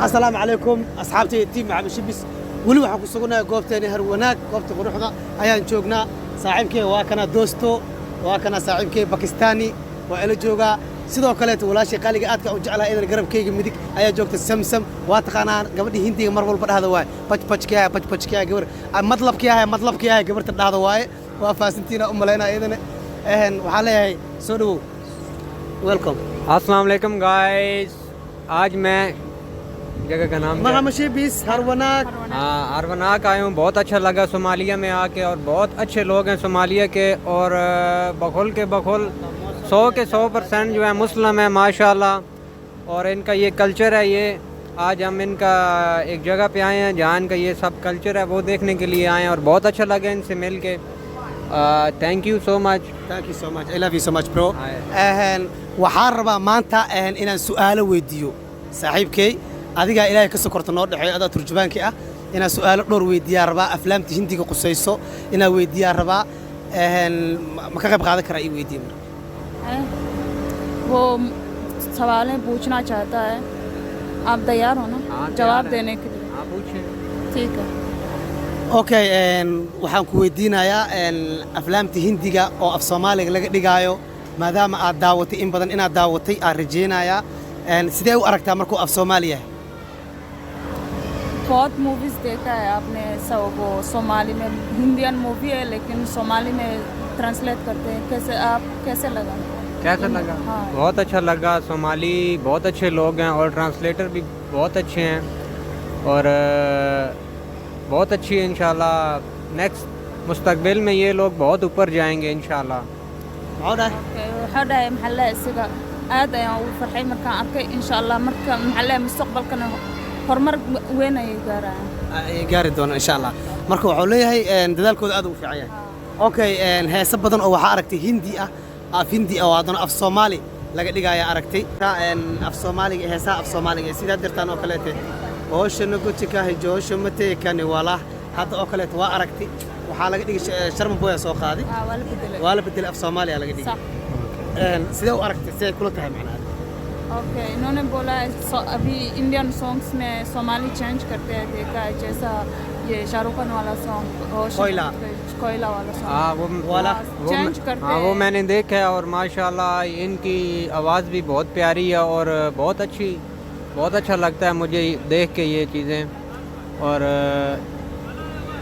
السلام عليكم أصحابتي تيم مع مشبس ولي waxaan ku sugnahay goobteena har wanaag goobta quruxda ayaan joognaa saaxiibkay waa kana doosto waa kana saaxiibkay Pakistani waa ila jooga sidoo kale walaashay qaliga aadka u jeclaa idan garabkayga midig ayaa joogta samsam waa taqaanaan gabadhii hindiga mar walba dhahda waay pajpajkiya gabar madlabkiya gabarta dhahda waay waa faasintiina u maleynaa idan waxaan leeyahay soo dhawow welcome अस्सलाम वालेकुम गाइस आज मैं जगह का नाम महामशीबीस हरवनाक अरवनाक आया हूँ। बहुत अच्छा लगा सोमालिया में आके और बहुत अच्छे लोग हैं सोमालिया के और बखुल 100% जो है मुस्लिम है माशाल्लाह। और इनका ये कल्चर है ये आज हम इनका एक जगह पे आए हैं जहाँ इनका ये सब कल्चर है वो देखने के लिए आए हैं और बहुत अच्छा लगा इनसे मिल के। Thank you so much I love you so much bro waxaan rabaa maanta inaan su'aalo weydiiyo saaxiibkay adiga ilaahay ka sokorto noo dhaxay adaa turjubaankii ah inaan su'aalo dhowr weydiiyaa rabaa aflaamta hindiga qusayso inaan weydiiyaa rabaa ma ka qayb qaadan karaa ii weydiin वो सवालें पूछना चाहता है आप तैयार हो ना जवाब देने के लिए हाँ पूछें ठीक है okay waxaan ku weydiinayaa aflaamta hindiga oo af Soomaaliga laga dhigaayo maadaama aad daawatay in badan inaad daawatay aan rajeynayaa sidee u aragtaa markuu af Soomaali yahay बहुत मूवीज देखा है आपने सब वो सोमाली में हिंदियन मूवी है लेकिन सोमाली में ट्रांसलेट करते हैं कैसे लगा हाँ। बहुत अच्छा लगा। सोमाली बहुत अच्छे लोग हैं और ट्रांसलेटर भी बहुत अच्छे हैं और बहुत अच्छी है इंशाल्लाह। नेक्स्ट मुस्तकबिल में ये लोग बहुत ऊपर जाएंगे इंशाल्लाह। waxaa maxalla isaga aad ayaan ugu farxay markaan arkay insha Allah marka maxalla mustaqbalkana horumar weyn ay gaari doona insha Allah marka wuxuu leeyahay dadaalkooda aad u fiican yahay okay heesa badan oo waxa aragtay hindi ah af hindi oo adana af Soomaali laga dhigaya aragtay af Soomaaliga heesa af Soomaaliga sida dirtaan oo kale hooshana gotika joosho matee kani wala hadda oo kale waa aragtay waxaa laga dhigay sharma boya soo qaaday waa la bedel af Soomaaliya laga dhigay sidee u aragtay sidee kula tahay macnaheedu okay इन्होंने बोला है अभी Indian songs में Somali change करते हैं देखा है जैसा ये शाहरुख खान वाला सॉन्ग कोयला वाला सॉन्ग चेंज करते हैं वो मैंने देखा है और माशाल्लाह इनकी आवाज़ भी बहुत प्यारी है और बहुत अच्छा लगता है मुझे देख के ये चीज़ें और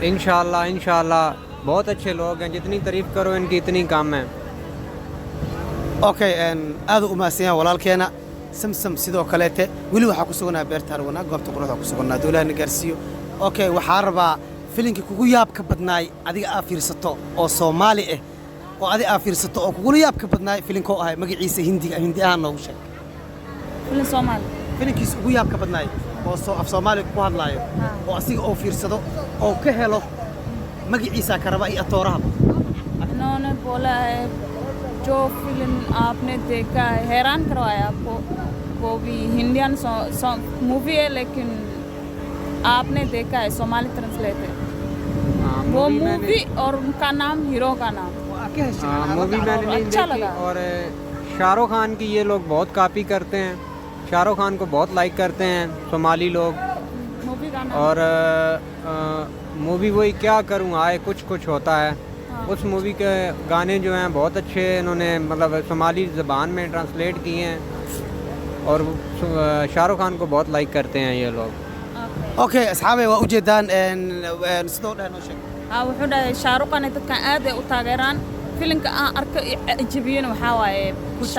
इंशाल्लाह बहुत अच्छे लोग हैं जितनी तारीफ़ करो इनकी इतनी कम है okay aad u maasiyaan walaalkeena samsam sidoo kaleete wali waxa ku sugnaa beerta harwana goobta quruxda ku sugnaa dawladna gaarsiyo okay waxa rabaa filimkii kugu yaab ka badnaay adiga aad fiirsato oo Soomaali ah oo adiga aad fiirsato oo kugu yaab ka badnaay filimkoo ahay magaciisa hindi ahaan noogu sheeg filim Soomaali filimkiisa ugu yaab ka badnaay oo af Soomaali ku hadlaayo oo asiga oo fiirsado oo ka helo magaciisa ka raba iyo atooraha इन्होंने बोला है जो फिल्म आपने देखा है हैरान करवाया आपको वो भी हिंदियन मूवी है लेकिन आपने देखा है सोमाली ट्रांसलेट है वो मूवी और उनका नाम हीरो का नाम मूवी मैंने नहीं अच्छा देखी लगा और शाहरुख खान की ये लोग बहुत कॉपी करते हैं शाहरुख खान को बहुत लाइक करते हैं सोमाली लोग मूवी का नाम और मूवी वही क्या करूँ आए कुछ होता है उस मूवी के गाने जो हैं बहुत अच्छे इन्होंने मतलब सोमाली ज़बान में ट्रांसलेट किए हैं और शाहरुख खान को बहुत लाइक करते हैं ये लोग okay asxaabe waa u jeedaan sidoo dhaano sheeg wuxuu dhahay shaahruq khan dadkan aad ay u taageeraan filimka aan arka ajabiyeen waxa waaye kuch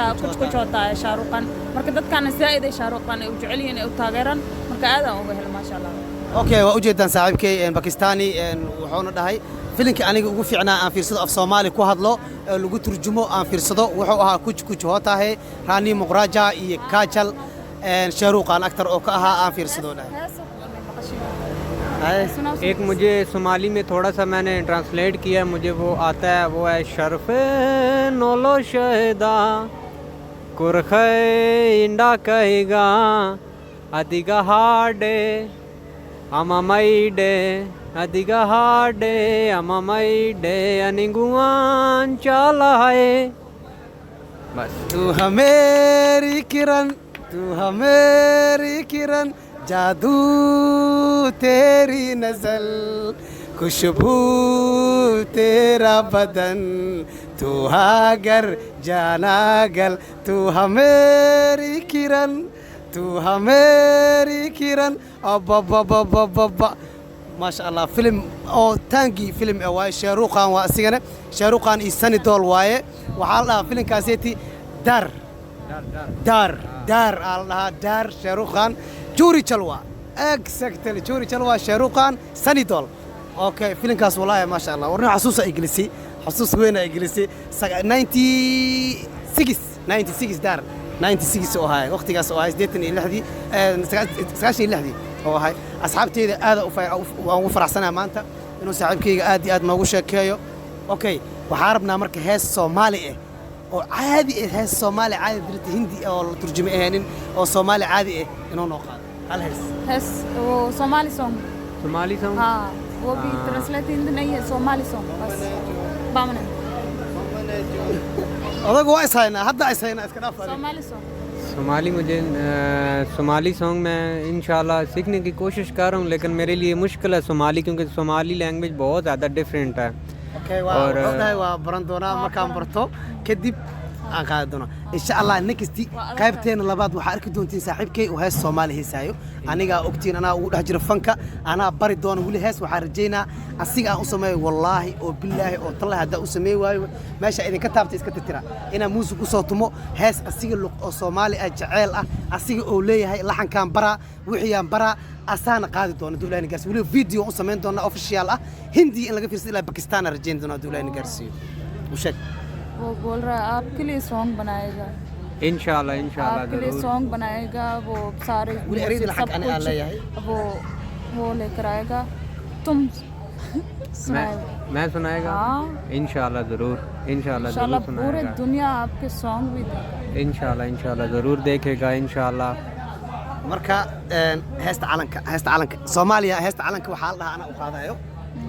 hoota है shaahruq khan marka dadkan zaaid ay shaahruq khan ay u jecel yihiin ay u taageeraan marka aad aan uga helay maasha Allah okay waa u jeedaan saaxiibkay Pakistani wuxuuna dhahay filimkii aniga ugu fiicnaa aan fiirsado af Soomaali ku hadlo lagu turjumo aan fiirsado wuxuu ahaa kuch hoota है Rani Muqraja iyo Kajal Shahrukh Khan actor oo ka ahaa aan fiirsado एक मुझे सोमाली में थोड़ा सा मैंने ट्रांसलेट किया मुझे वो आता है वो है शर्फे नोलो शहदा कुरखे इंडा कहेगा अधिका हाडे अमामाइडे अधिका हाडे अमामाइडे अनिगुआन चालाए बस तू हमेरी किरण जादू तेरी नजर खुशबू तेरा बदन तू हागर जाना गल तू हमेरी किरण तू हमेरी किरण अब्बा ما شاء الله فيلم او تانجي فيلم واي شاروخان واسيغنا شاروخان يسني دول واي وحالها فيلم كاسيتي دار دار الله دار شاروخان جوري تشلوا اكزاكتلي جوري تشلوا شاروخان سني دول اوكي فيلم كاس والله ما شاء الله ورنا حسوس انجليزي حسوس وين انجليزي 96 دار 96 oo hay waqtigaas oo hay 86 96 oo hay asxaabteyda aad ugu faraxsanahay maanta inuu saaxiibkayga aad iyo aad noogu sheekeeyo okay waxaan rabnaa marka hees Soomaali ah oo caadi ah hees Soomaali caadi dirta hindi oo la turjumay ahaanin oo Soomaali caadi ah inuu noo qaado hal hees वो Somali song song हाँ वो भी ट्रांसलेट हिंदी नहीं है Somali song बस Bamne odagu waa ishaynaa hadda ishaynaa iska dhaaf Somali song Somali मुझे Somali song मैं इंशाल्लाह सीखने की कोशिश कर रहा हूँ लेकिन मेरे लिए मुश्किल है सोमाली क्योंकि सोमाली लैंग्वेज बहुत ज़्यादा डिफरेंट है okay waa baran doonaa markaan barto kadib aan qaadi doonaa insha Allah next qaybteena labaad waxaa arki doontiin saaxiibkay oo hees Soomaali heesaayo aniga ogtiin anaa ugu dhex jiro fanka anaa bari doono wali hees waxaan rajeynaa asiga aan u sameeyo wallahi oo billahi oo tallahi hadda u sameey waayo meesha idinka taabtay iska tirtira inaan muusig u soo tumo hees asiga luq oo Soomaali ah jaceyl ah asiga oo leeyahay laxankan bara wixii aan bara asaana qaadi doono dawladna gaarsiyo wali video u sameyn doona official ah hindi in laga fiirsado ilaa Pakistan rajeyn doona dawladna gaarsiyo u sheeg वो बोल रहा है आपके लिए सॉन्ग बनाएगा इंशाल्लाह आपके लिए ज़रूर सॉन्ग बनाएगा वो सारे वही अरीद सब लहक आने कुछ वाला है। वो लेकर आएगा तुम सुनाएगा मैं सुनाएगा हाँ इंशाल्लाह ज़रूर इंशाल्लाह ज़रूर पूरे सुनाएगा दुनिया आपके सॉन्ग भी देखेगा इंशाल्लाह ज़रूर देखेगा इंशाल्लाह marka heesta calanka Soomaaliya heesta calanka waxa la dhahaa ana u qaadayo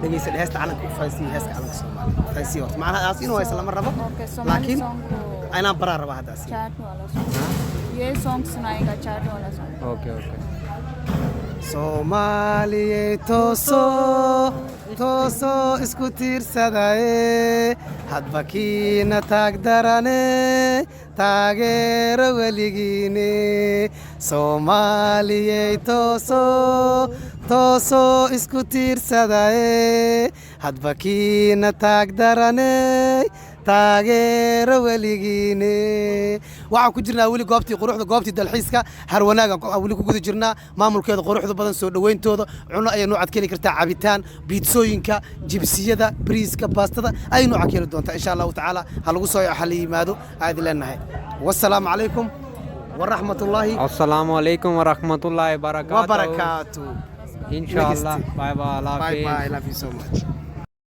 dhageysan heesta calanka u faansi heesta calanka Soomaaliya faansi horta macnaha aas inuu haysan lama rabo okay Somali laakiin song को ayna baraa raba hadaasi chat वाला सॉन्ग ये सॉन्ग सुनाएगा चैट वाला song okay Soomaaliya tooso isku tiirsadaye hadba kiina taag darane taageero weligiine Soomaaliya tooso isku tiirsadaye hadba kiina taag darane taageero weligiine waxaan ku jirnaa weli goobtii quruxda goobtii dalxiiska har wanaagan weli ku guda jirnaa maamulkeeda quruxda badan soo dhaweyntooda cuno ay noocaad keli kartaa cabitaan biitsooyinka jibsiyada bariiska baastada ay nooca keli doontaa insha Allah taala ha lagu soo xal yimaado aad leenahay wassalaamu calaykum waraxmatullaahi अस्सलामु अलैकुम वरहमतुल्लाहि wa barakaatuh इंशाल्लाह bye bye bye bye love you so much